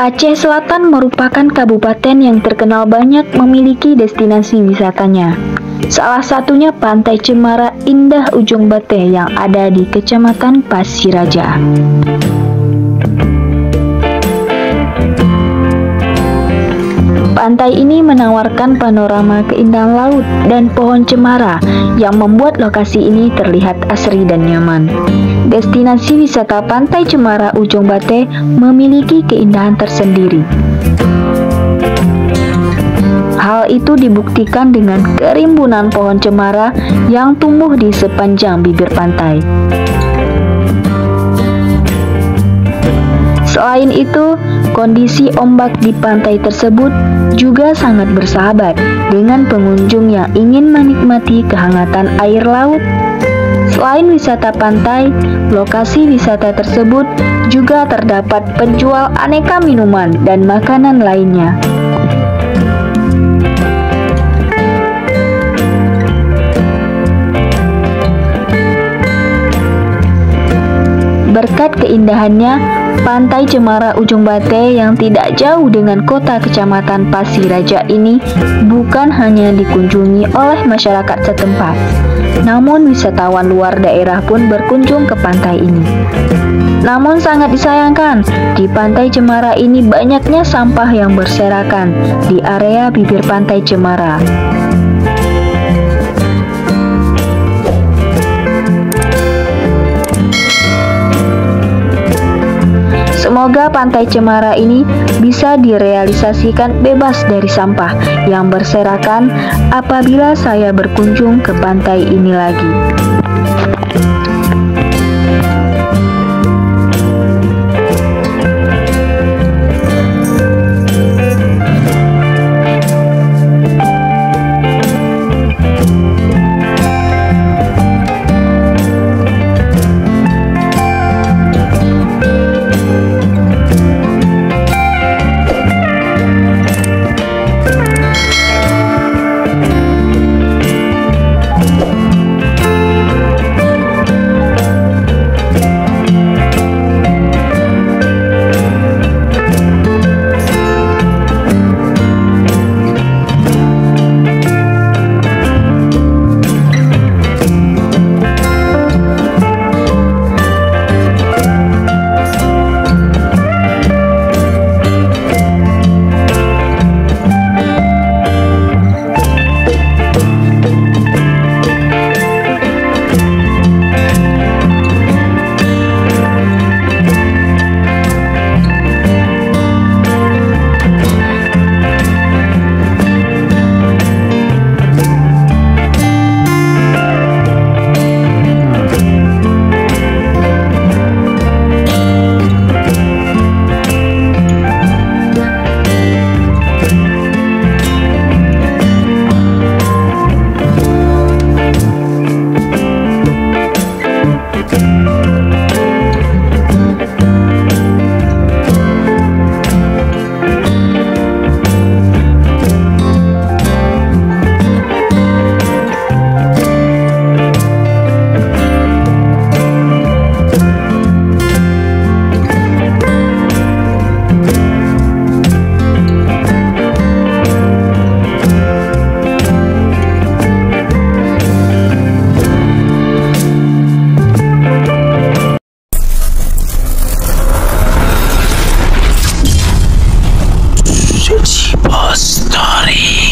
Aceh Selatan merupakan kabupaten yang terkenal banyak memiliki destinasi wisatanya. Salah satunya Pantai Cemara Indah Ujung Bate yang ada di Kecamatan Pasiraja. Pantai ini menawarkan panorama keindahan laut dan pohon cemara yang membuat lokasi ini terlihat asri dan nyaman. Destinasi wisata Pantai Cemara Ujung Bate memiliki keindahan tersendiri. Hal itu dibuktikan dengan kerimbunan pohon cemara yang tumbuh di sepanjang bibir pantai. Selain itu, kondisi ombak di pantai tersebut juga sangat bersahabat dengan pengunjung yang ingin menikmati kehangatan air laut. Selain wisata pantai, lokasi wisata tersebut juga terdapat penjual aneka minuman dan makanan lainnya. Berkat keindahannya, Pantai Cemara Ujung Bate yang tidak jauh dengan kota kecamatan Pasiraja ini bukan hanya dikunjungi oleh masyarakat setempat, namun wisatawan luar daerah pun berkunjung ke pantai ini. Namun sangat disayangkan, di Pantai Cemara ini banyaknya sampah yang berserakan di area bibir Pantai Cemara. Semoga Pantai Cemara ini bisa direalisasikan bebas dari sampah yang berserakan apabila saya berkunjung ke pantai ini lagi. Story.